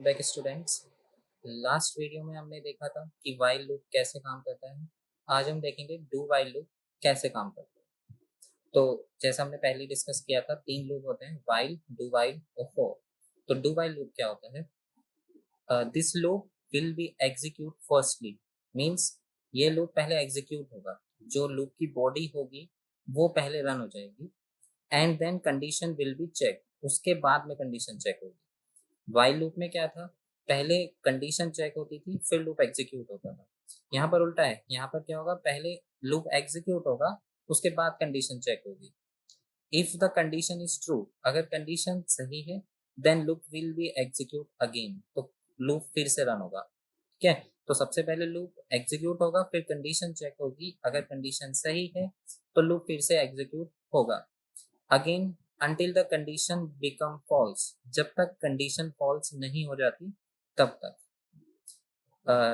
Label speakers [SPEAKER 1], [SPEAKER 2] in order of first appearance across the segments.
[SPEAKER 1] Back students. Last video में हमने देखा था कि वाइल लूप कैसे काम करता है। आज हम देखेंगे डू वाइल लूप कैसे काम करता है। तो जैसा हमने पहले डिस्कस किया था, तीन लूप होते हैं, वाइल, डू वाइल और फॉर। तो डू वाइल लूप क्या होता है? This loop will be execute firstly, means ये लूप पहले एग्जीक्यूट होगा, जो लूप की बॉडी होगी वो पहले रन हो जाएगी, and then condition will be check, उसके बाद में कंडीशन चेक होगी। वाइल लूप में क्या था, पहले कंडीशन चेक होती थी फिर लूप एग्जीक्यूट होता था। यहाँ पर उल्टा है, यहाँ पर क्या होगा, पहले लूप एग्जीक्यूट होगा उसके बाद कंडीशन चेक होगी। If the condition is true, अगर कंडीशन सही है, then loop will be execute again, तो लूप फिर से रन होगा। ठीक है, तो सबसे पहले लूप एग्जीक्यूट होगा, फिर कंडीशन चेक होगी, अगर कंडीशन सही है तो लूप फिर से एग्जीक्यूट होगा again until the condition become false, जब तक कंडीशन फॉल्स नहीं हो जाती तब तक।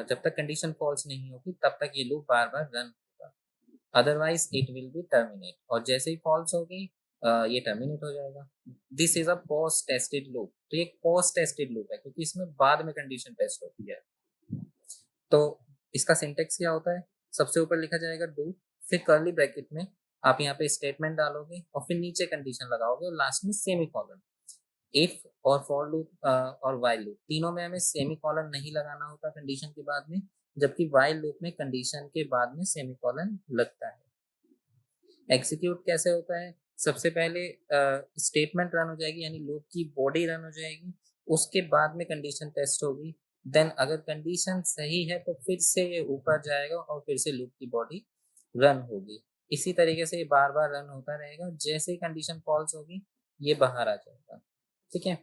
[SPEAKER 1] जब तक कंडीशन फॉल्स नहीं होगी तब तक ये लूप बार बार रन होगा, otherwise it will be terminate, और जैसे ही फॉल्स होगी ये टर्मिनेट हो जाएगा। This is a post tested loop, तो ये पोस्ट टेस्टेड लूप है क्योंकि इसमें बाद में कंडीशन टेस्ट होती है। तो इसका सिंटेक्स क्या होता है, सबसे ऊपर लिखा जाएगा डू, फिर कर्ली ब्रैकेट में आप यहाँ पे स्टेटमेंट डालोगे और फिर नीचे कंडीशन लगाओगे और लास्ट में सेमीकोलन। इफ और फॉर लूप और वाइल लूप तीनों में हमें सेमीकोलन नहीं लगाना होता कंडीशन के बाद में, जबकि वाइल लूप में कंडीशन के बाद में सेमीकोलन लगता है। एग्जीक्यूट कैसे होता है, सबसे पहले स्टेटमेंट रन हो जाएगी, यानी लूप की बॉडी रन हो जाएगी, उसके बाद में कंडीशन टेस्ट होगी। देन अगर कंडीशन सही है तो फिर से ये ऊपर जाएगा और फिर से लूप की बॉडी रन होगी। इसी तरीके से ये बार बार रन होता रहेगा, जैसे ही कंडीशन फॉल्स होगी ये बाहर आ जाएगा। ठीक है,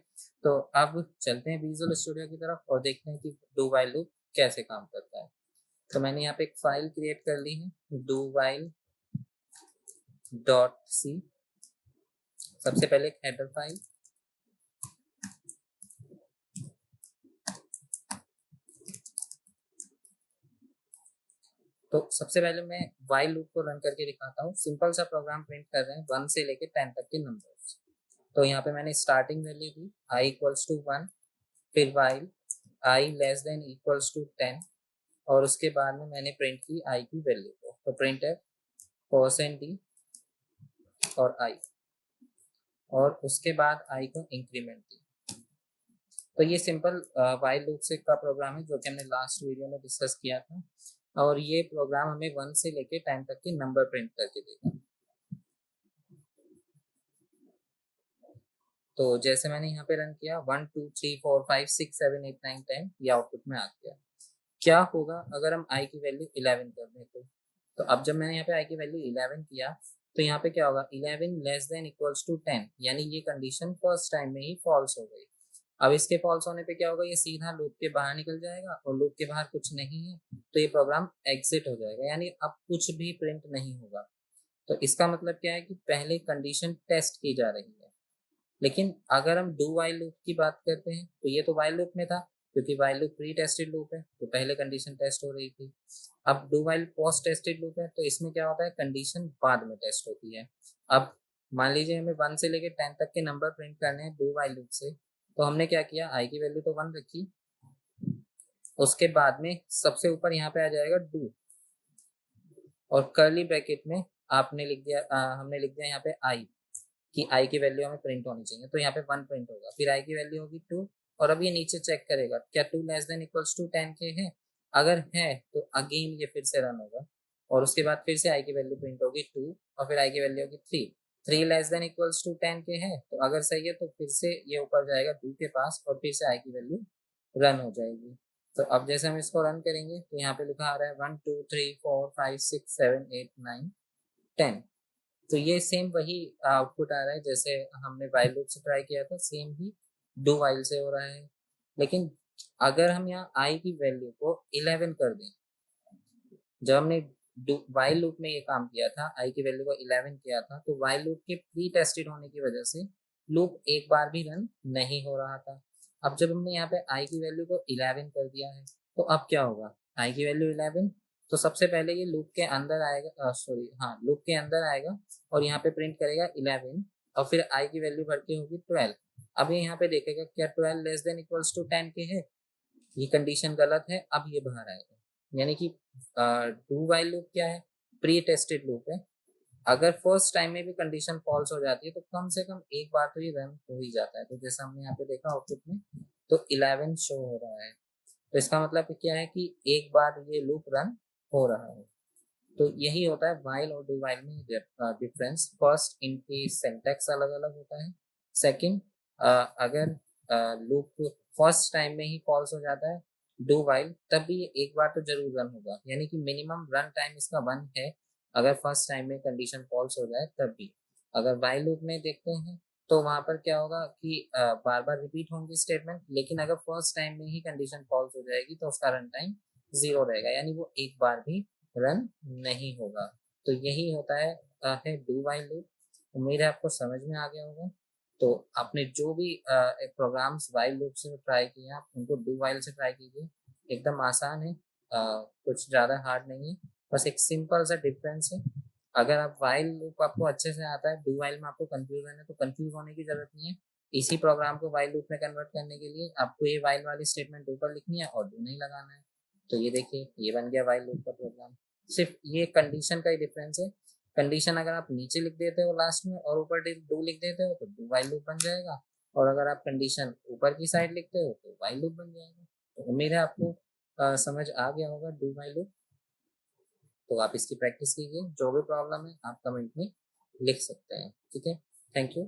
[SPEAKER 1] तो अब चलते हैं विजुअल स्टूडियो की तरफ और देखते हैं कि डू वाइल लूप कैसे काम करता है। तो मैंने यहाँ पे एक फाइल क्रिएट कर ली है, डू वाइल डॉट सी। सबसे पहले एक हेडर फाइल, तो सबसे पहले मैं वाइल लूप को रन करके दिखाता हूँ। सिंपल सा प्रोग्राम प्रिंट कर रहे हैं 1 से लेके 10 तक के नंबर्स। तो यहाँ पे मैंने स्टार्टिंग वैल्यू दी i इक्वल्स टू 1, फिर while i less than equals to 10, और उसके बाद में मैंने प्रिंट की i की वैल्यू को। तो प्रिंट है %d और i, और उसके बाद i को इंक्रीमेंट दी। तो ये सिंपल वाइल लूप से का प्रोग्राम है जो कि हमने लास्ट वीडियो में डिस्कस किया था, और ये प्रोग्राम हमें 1 से लेके 10 तक के नंबर प्रिंट करके देगा। तो जैसे मैंने यहाँ पे रन किया 1 2 3 4 5 6 7 8 9 10, ये आउटपुट में आ गया। क्या होगा अगर हम i की वैल्यू 11 कर दें? तो अब जब मैंने यहाँ पे i की वैल्यू 11 किया तो यहाँ पे क्या होगा, 11 लेस देन इक्वल्स टू 10, यानी ये कंडीशन फर्स्ट टाइम में ही फॉल्स हो गई। अब इसके फॉल्स होने पे क्या होगा, ये सीधा लूप के बाहर निकल जाएगा, और लूप के बाहर कुछ नहीं है तो ये प्रोग्राम एग्जिट हो जाएगा, यानी अब कुछ भी प्रिंट नहीं होगा। तो इसका मतलब क्या है कि पहले कंडीशन टेस्ट की जा रही है। लेकिन अगर हम डू वाइल लूप की बात करते हैं तो ये तो वाइल लूप में था, क्योंकि while loop pre tested loop है तो पहले कंडीशन टेस्ट हो रही थी। अब do while post tested loop है तो इसमें क्या होता है, कंडीशन बाद में टेस्ट होती है। अब मान लीजिए हमें 1 से लेकर 10 तक के नंबर प्रिंट करने हैं डू वाइल लूप से, तो हमने क्या किया, आई की वैल्यू तो 1 रखी, उसके बाद में सबसे ऊपर यहाँ पे आ जाएगा डू, और कर्ली ब्रैकेट में आपने लिख दिया हमने लिख दिया यहाँ पे आई, कि आई की वैल्यू हमें प्रिंट होनी चाहिए, तो यहाँ पे 1 प्रिंट होगा, फिर आई की वैल्यू होगी 2, और अब ये नीचे चेक करेगा क्या 2 लेस देन इक्वल्स टू 10 के है, अगर है तो अगेन ये फिर से रन होगा, और उसके बाद फिर से आई की वैल्यू प्रिंट होगी 2, और फिर आई की वैल्यू होगी 3 लेस देन इक्वल्स टू 10 के है, तो अगर सही है तो फिर से ये ऊपर जाएगा 2 के पास, और फिर से आई की वैल्यू रन हो जाएगी। तो अब जैसे हम इसको रन करेंगे तो यहाँ पे लिखा आ रहा है 1 2 3 4 5 6 7 8 9 10। तो ये सेम वही आउटपुट आ रहा है जैसे हमने वाइल लूप से ट्राई किया था, सेम ही डू वाइल से हो रहा है। लेकिन अगर हम यहाँ आई की वैल्यू को 11 कर दें, जब हमने वाइल लूप में ये काम किया था, आई की वैल्यू को 11 किया था, तो वाइल लूप के प्री टेस्टेड होने की वजह से लूप एक बार भी रन नहीं हो रहा था। अब जब हमने यहाँ पे आई की वैल्यू को 11 कर दिया है तो अब क्या होगा, आई की वैल्यू 11, तो सबसे पहले ये लूप के अंदर आएगा, सॉरी हाँ, लूप के अंदर आएगा और यहाँ पे प्रिंट करेगा 11, और फिर आई की वैल्यू भर के होगी 12। अब ये यहाँ पे देखेगा क्या 12 लेस देन इक्वल्स टू 10 के है, ये कंडीशन गलत है, अब ये बाहर आएगा। यानी कि डू वाइल लूप क्या है, प्री टेस्टेड लूप है। अगर फर्स्ट टाइम में भी कंडीशन फॉल्स हो जाती है तो कम से कम एक बार तो ये रन हो ही जाता है। तो जैसा हमने यहाँ पे देखा आउटपुट में, तो 11 शो हो रहा है। तो इसका मतलब क्या है कि एक बार ये लूप रन हो रहा है। तो यही होता है वाइल और डू वाइल में डिफरेंस। फर्स्ट, इनकी सिंटैक्स अलग अलग होता है। सेकंड, अगर लूप फर्स्ट टाइम में ही फॉल्स हो जाता है डू वाइल, तब भी एक बार तो जरूर रन होगा, यानी कि मिनिमम रन टाइम इसका 1 है। अगर फर्स्ट टाइम में कंडीशन फॉल्स हो जाए तब भी। अगर वाइल लूप में देखते हैं तो वहां पर क्या होगा कि बार बार रिपीट होंगी स्टेटमेंट, लेकिन अगर फर्स्ट टाइम में ही कंडीशन फॉल्स हो जाएगी तो उसका रन टाइम 0 रहेगा, यानी वो एक बार भी रन नहीं होगा। तो यही होता है डू वाइल लूप। उम्मीद है आपको समझ में आ गया होगा। तो आपने जो भी प्रोग्राम्स वाइल लूप से ट्राई किए हैं, आप उनको डू वाइल से ट्राई कीजिए। एकदम आसान है, कुछ ज़्यादा हार्ड नहीं है, बस एक सिंपल सा डिफरेंस है। अगर आप वाइल लूप आपको अच्छे से आता है, डू वाइल में आपको कंफ्यूजन है, तो कंफ्यूज होने की जरूरत नहीं है। इसी प्रोग्राम को वाइल लूप में कन्वर्ट करने के लिए आपको ये वाइल वाली स्टेटमेंट ऊपर लिखनी है और डू नहीं लगाना है। तो ये देखिए, ये बन गया वाइल लूप का प्रोग्राम। सिर्फ ये कंडीशन का ही डिफरेंस है। कंडीशन अगर आप नीचे लिख देते हो लास्ट में और ऊपर डू लिख देते हो तो डू वाइल लूप बन जाएगा, और अगर आप कंडीशन ऊपर की साइड लिखते हो तो वाइल लूप बन जाएगा। तो उम्मीद है आपको समझ आ गया होगा डू वाइल लूप। तो आप इसकी प्रैक्टिस कीजिए, जो भी प्रॉब्लम है आप कमेंट में लिख सकते हैं। ठीक है, थैंक यू।